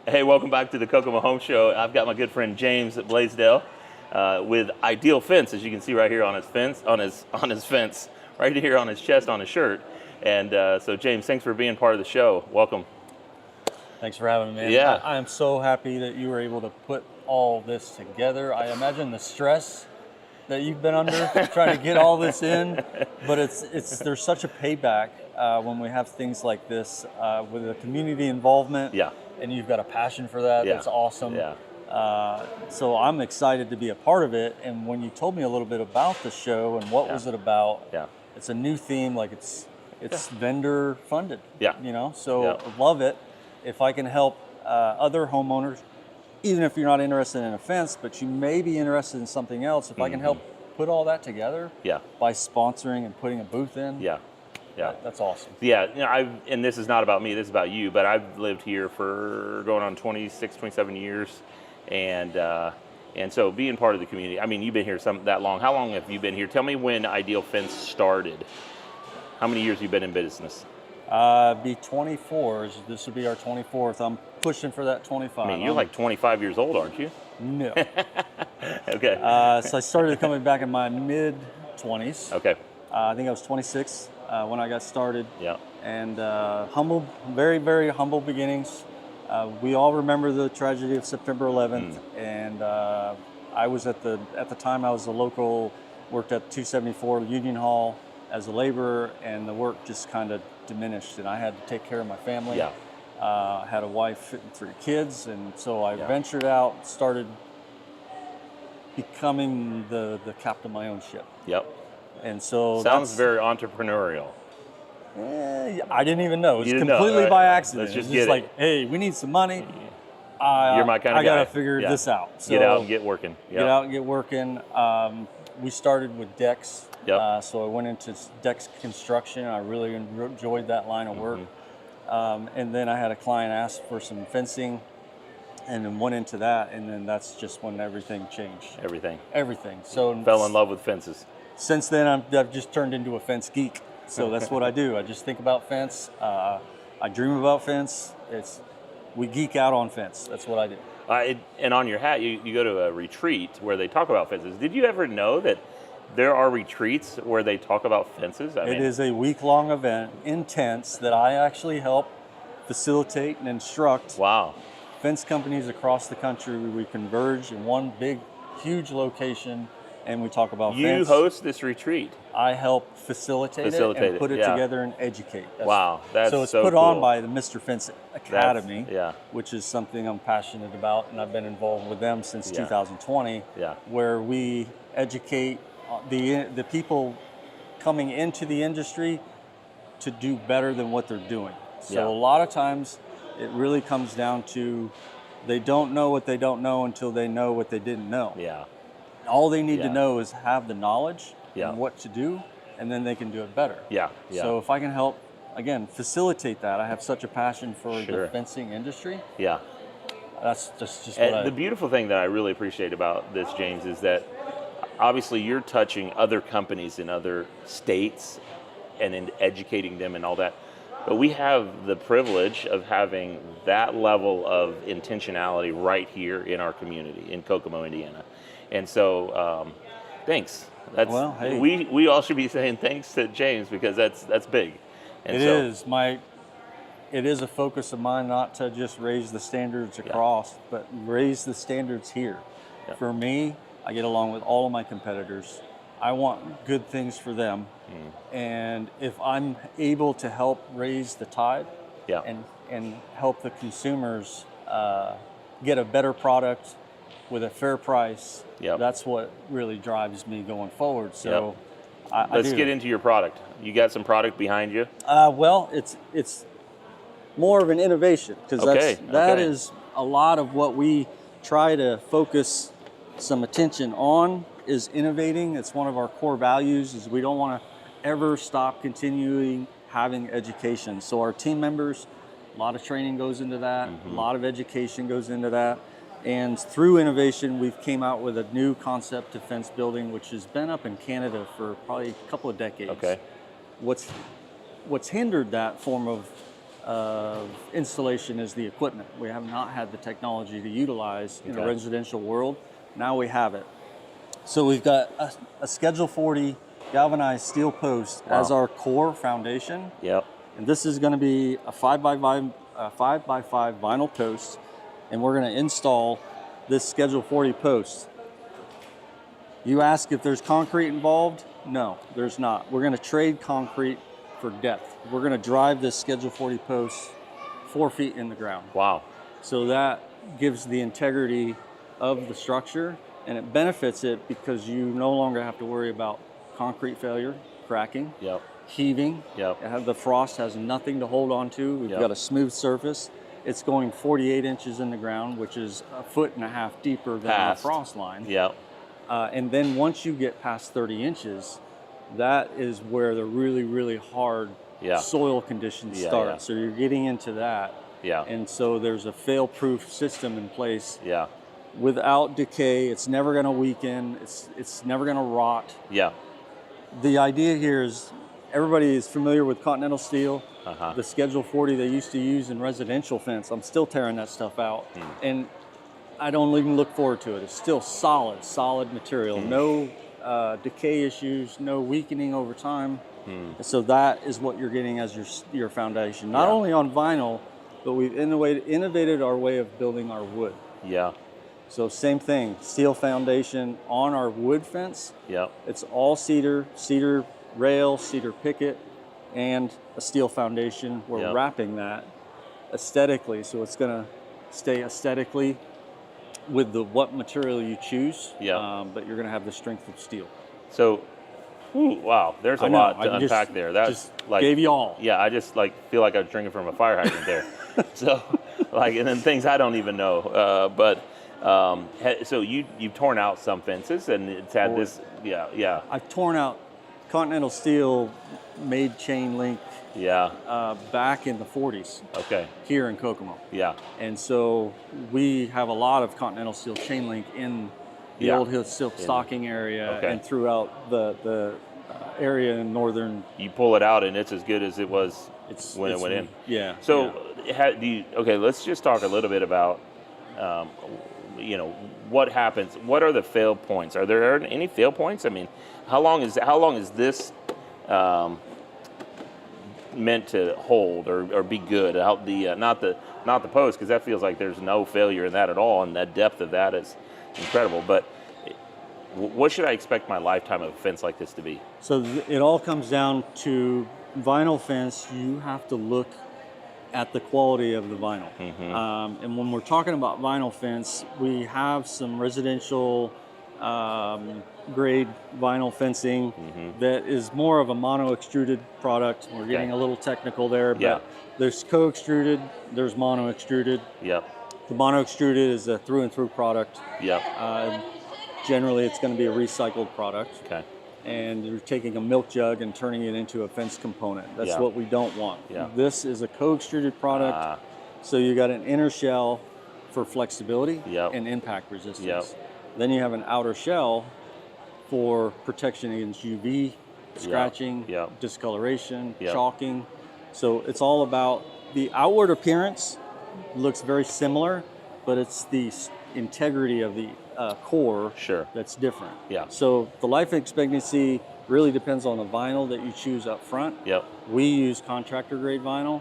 Hey, welcome back to the Kokomo Home Show. I've got my good friend James at Blaisdell with Ideal Fence, as you can see right here on his fence, right here on his chest on his shirt. And so, James, thanks for being part of the show. Welcome. Thanks for having me, man. Yeah. I am so happy that you were able to put all this together. I imagine the stress that you've been under trying to get all this in, but there's such a payback when we have things like this with the community involvement. Yeah. And you've got a passion for that. Yeah. That's awesome. Yeah. So I'm excited to be a part of it. And when you told me a little bit about the show and what was it about, it's a new theme. Like it's vendor funded. Yeah. You know, so I love it. If I can help other homeowners, even if you're not interested in a fence, but you may be interested in something else, if I can help put all that together by sponsoring and putting a booth in, that's awesome. Yeah, you know, and this is not about me, this is about you, but I've lived here for going on 26, 27 years, and so being part of the community, I mean, you've been here that long. How long have you been here? Tell me when Ideal Fence started. How many years have you been in business? Be 24. This would be our 24th. I'm pushing for that 25. I mean, you're like 25 years old, aren't you? No. Okay. So I started coming back in my mid-20s. Okay. I think I was 26 when I got started. Yeah. And humble, very, very humble beginnings. We all remember the tragedy of September 11th. And I was at the time I was a local, worked at 274 Union Hall as a laborer, and the work just kind of diminished, and I had to take care of my family. Yeah. I had a wife and 3 kids, and so I ventured out, started becoming the captain of my own ship. Yep. And so sounds very entrepreneurial. I didn't even know. It was completely by accident. Let's just it was like, hey, we need some money. You're my kind of guy. I got to figure this out. So get out and get working. Yep. Get out and get working. We started with decks. Yep. So I went into decks construction. I really enjoyed that line of work. And then I had a client ask for some fencing, and then went into that, and then that's just when everything changed. Everything. So fell in love with fences. Since then, I've just turned into a fence geek. So that's what I do. I just think about fence. I dream about fence. We geek out on fence. That's what I do. And on your hat, you go to a retreat where they talk about fences. Did you ever know that there are retreats where they talk about fences? It is a week-long event, intense, that I actually help facilitate and instruct. Wow. Fence companies across the country. We converge in one big, huge location, and we talk about fence. You host this retreat. I help facilitate it and put it together and educate. Wow, that's so it's so put cool. on by the Mr. Fence Academy, Yeah. which is something I'm passionate about, and I've been involved with them since 2020, where we educate the people coming into the industry to do better than what they're doing. So a lot of times it really comes down to they don't know what they don't know until they know what they didn't know. Yeah. All they need to know is have the knowledge and what to do, and then they can do it better. Yeah. So if I can help, again, facilitate that, I have such a passion for the fencing industry. Yeah. That's just the beautiful thing that I really appreciate about this, James, is that obviously you're touching other companies in other states and in educating them and all that. But we have the privilege of having that level of intentionality right here in our community in Kokomo, Indiana. And so, thanks. We all should be saying thanks to James, because that's big. And it is a focus of mine not to just raise the standards across, but raise the standards here. Yeah. For me, I get along with all of my competitors. I want good things for them. And if I'm able to help raise the tide and help the consumers get a better product with a fair price, that's what really drives me going forward. So let's get into your product. You got some product behind you? Well, it's more of an innovation, because that is a lot of what we try to focus some attention on, is innovating. It's one of our core values, is we don't want to ever stop continuing having education. So our team members, a lot of training goes into that, a lot of education goes into that. And through innovation, we've came out with a new concept of fence building, which has been up in Canada for probably a couple of decades. Okay. What's hindered that form of of installation is the equipment. We have not had the technology to utilize in a residential world. Now we have it. So we've got a Schedule 40 galvanized steel post as our core foundation. Yep. And this is going to be a 5x5 vinyl post, and we're going to install this Schedule 40 post. You ask if there's concrete involved? No, there's not. We're going to trade concrete for depth. We're going to drive this Schedule 40 post 4 feet in the ground. Wow. So that gives the integrity of the structure, and it benefits it because you no longer have to worry about concrete failure, cracking, heaving. The frost has nothing to hold on to. We've got a smooth surface. It's going 48 inches in the ground, which is 1.5 feet deeper than our frost line. And then once you get past 30 inches, that is where the really, really hard soil conditions start. So you're getting into that. And so there's a fail-proof system in place. Without decay, it's never going to weaken. It's never going to rot. The idea here is everybody is familiar with Continental steel. The Schedule 40 they used to use in residential fence. I'm still tearing that stuff out. And I don't even look forward to it. It's still solid material. No decay issues, no weakening over time. So that is what you're getting as your foundation. Not only on vinyl, but we've innovated our way of building our wood. So same thing, steel foundation on our wood fence. It's all cedar rail, cedar picket, and a steel foundation. We're wrapping that aesthetically, so it's gonna stay aesthetically with what material you choose, but you're gonna have the strength of steel. So, wow, there's a lot to unpack there. That's just like gave you all. I just feel like I was drinking from a fire hydrant there. So, and then things I don't even know. So you've torn out some fences, and it's had this. I've torn out Continental steel made chain link. Back in the 40s. Here in Kokomo. And so we have a lot of Continental steel chain link in the old hill silk stocking area and throughout the area in northern. You pull it out and it's as good as it was when it went in. So let's just talk a little bit about what happens. What are the fail points? Are there any fail points? I mean, how long is this meant to hold or be good? Not the post, because that feels like there's no failure in that at all, and that depth of that is incredible. But what should I expect my lifetime of a fence like this to be? So it all comes down to vinyl fence. You have to look at the quality of the vinyl. And when we're talking about vinyl fence, we have some residential grade vinyl fencing that is more of a mono extruded product. We're getting a little technical there, but there's co-extruded, there's mono extruded. The mono extruded is a through and through product. Generally it's going to be a recycled product. And you're taking a milk jug and turning it into a fence component. That's what we don't want. This is a co-extruded product, so you got an inner shell for flexibility and impact resistance. Then you have an outer shell for protection against UV, scratching, discoloration, chalking. So it's all about the outward appearance looks very similar, but it's the integrity of the core that's different. So the life expectancy really depends on the vinyl that you choose up front. We use contractor grade vinyl.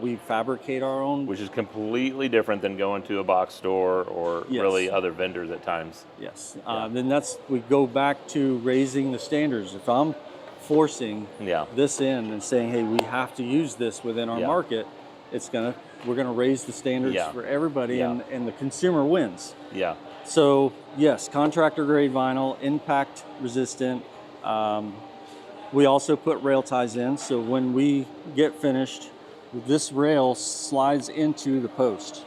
We fabricate our own. Which is completely different than going to a box store or really other vendors at times. Then we go back to raising the standards. If I'm forcing this in and saying, hey, we have to use this within our market, we're gonna raise the standards for everybody, and the consumer wins. So yes, contractor grade vinyl, impact resistant. We also put rail ties in, so when we get finished, this rail slides into the post,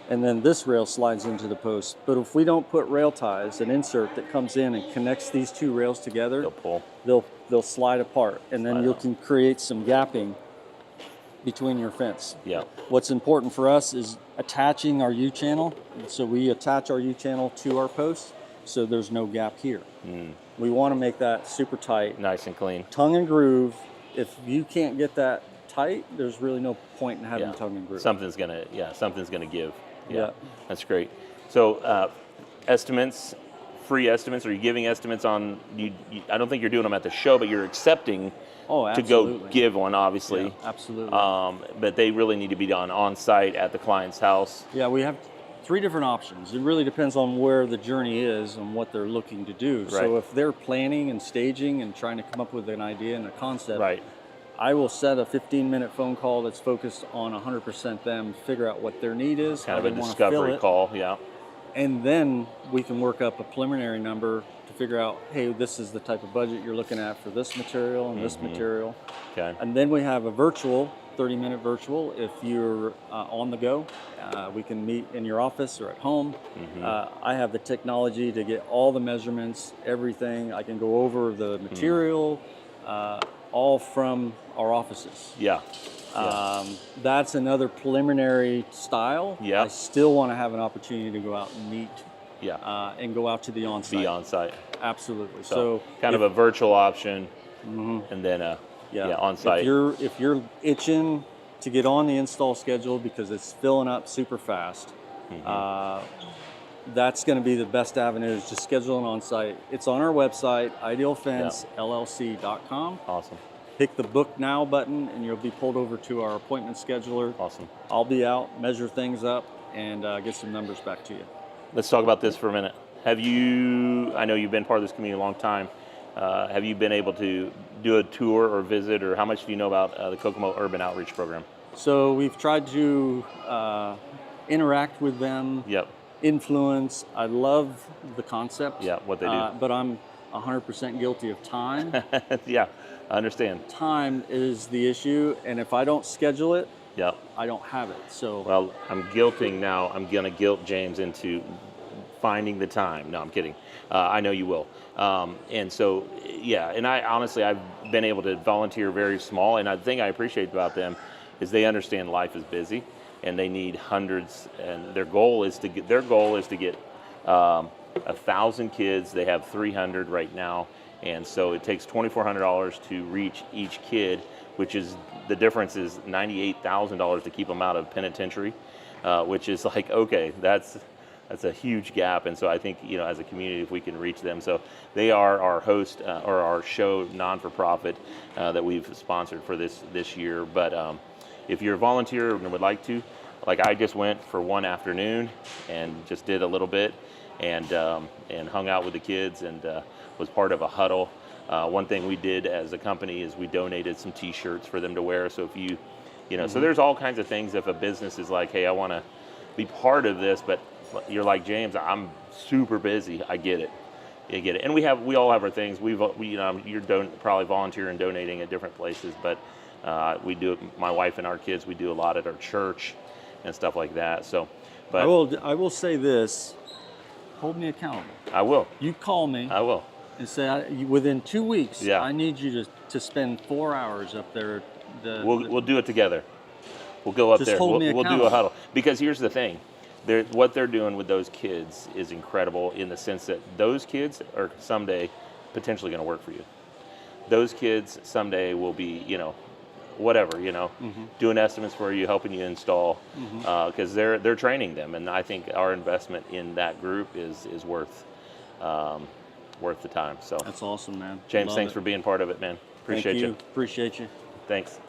and then this rail slides into the post. But if we don't put rail ties, an insert that comes in and connects these two rails together, they'll slide apart, and then you can create some gapping between your fence. What's important for us is attaching our U-channel. So we attach our U-channel to our post, so there's no gap here. We want to make that super tight. Nice and clean. Tongue and groove. If you can't get that tight, there's really no point in having Yeah. a towing group. Something's gonna give. Yeah. That's great. So estimates, free estimates. Are you giving estimates on? I don't think you're doing them at the show, but you're accepting Oh, to go absolutely. give one, obviously. Yeah, absolutely. But they really need to be done on site at the client's house. Yeah, we have 3 different options. It really depends on where the journey is and what they're looking to do. Right. So if they're planning and staging and trying to come up with an idea and a concept, Right. I will set a 15-minute phone call that's focused on 100% them, figure out what their need is, Kind how of they a want to fill discovery it, call. Yeah. and then we can work up a preliminary number to figure out, hey, this is the type of budget you're looking at for this material and this material. Okay. And then we have a virtual, 30-minute virtual. If you're on the go, we can meet in your office or at home. I have the technology to get all the measurements, everything. I can go over the material, all from our offices. Yeah. That's another preliminary style. Yeah. I still want to have an opportunity to go out and meet Yeah. and go out to the on-site. Be on site. Absolutely. So kind if- of a virtual option, and then on site. If you're itching to get on the install schedule because it's filling up super fast, that's going to be the best avenue is just schedule an on-site. It's on our website, idealfencellc.com. Awesome. Pick the book now button and you'll be pulled over to our appointment scheduler. Awesome. I'll be out, measure things up, and get some numbers back to you. Let's talk about this for a minute. I know you've been part of this community a long time. Have you been able to do a tour or visit, or how much do you know about the Kokomo Urban Outreach Program? So we've tried to interact with them, Yep. influence. I love the concept. Yeah, what they do. But I'm 100% guilty of time. Yeah, I understand. Time is the issue, and if I don't schedule it, Yep. I don't have it. So Well, I'm guilting now. I'm going to guilt James into finding the time. No, I'm kidding. I know you will. And so, yeah, and I honestly, I've been able to volunteer very small, and the thing I appreciate about them is they understand life is busy, and they need hundreds, and their goal is to get 1,000 kids. They have 300 right now, and so it takes $2,400 to reach each kid, which is the difference is $98,000 to keep them out of penitentiary, which is like, okay, that's a huge gap. And so I think, as a community, if we can reach them. So they are our host or our show non-for-profit that we've sponsored for this year. But if you're a volunteer and would like to, like I just went for one afternoon and just did a little bit and hung out with the kids and was part of a huddle. One thing we did as a company is we donated some T-shirts for them to wear. So if you, so there's all kinds of things. If a business is like, hey, I want to be part of this, but you're like, James, I'm super busy. I get it. And we all have our things. You're probably volunteering and donating at different places, but we do it. My wife and our kids, we do a lot at our church and stuff like that. So, but I will say this: hold me accountable. I will. You call me. I will. And say within 2 weeks, Yeah. I need you to spend 4 hours up there. We'll do it together. We'll go up Just there. hold me We'll do a accountable. huddle. Because here's the thing. What they're doing with those kids is incredible in the sense that those kids are someday potentially going to work for you. Those kids someday will be, whatever, doing estimates for you, helping you install, because they're training them. And I think our investment in that group is worth the time. So That's awesome, man. James, Love thanks it. for being part of it, man. Appreciate Thank you. you. Appreciate you. Thanks.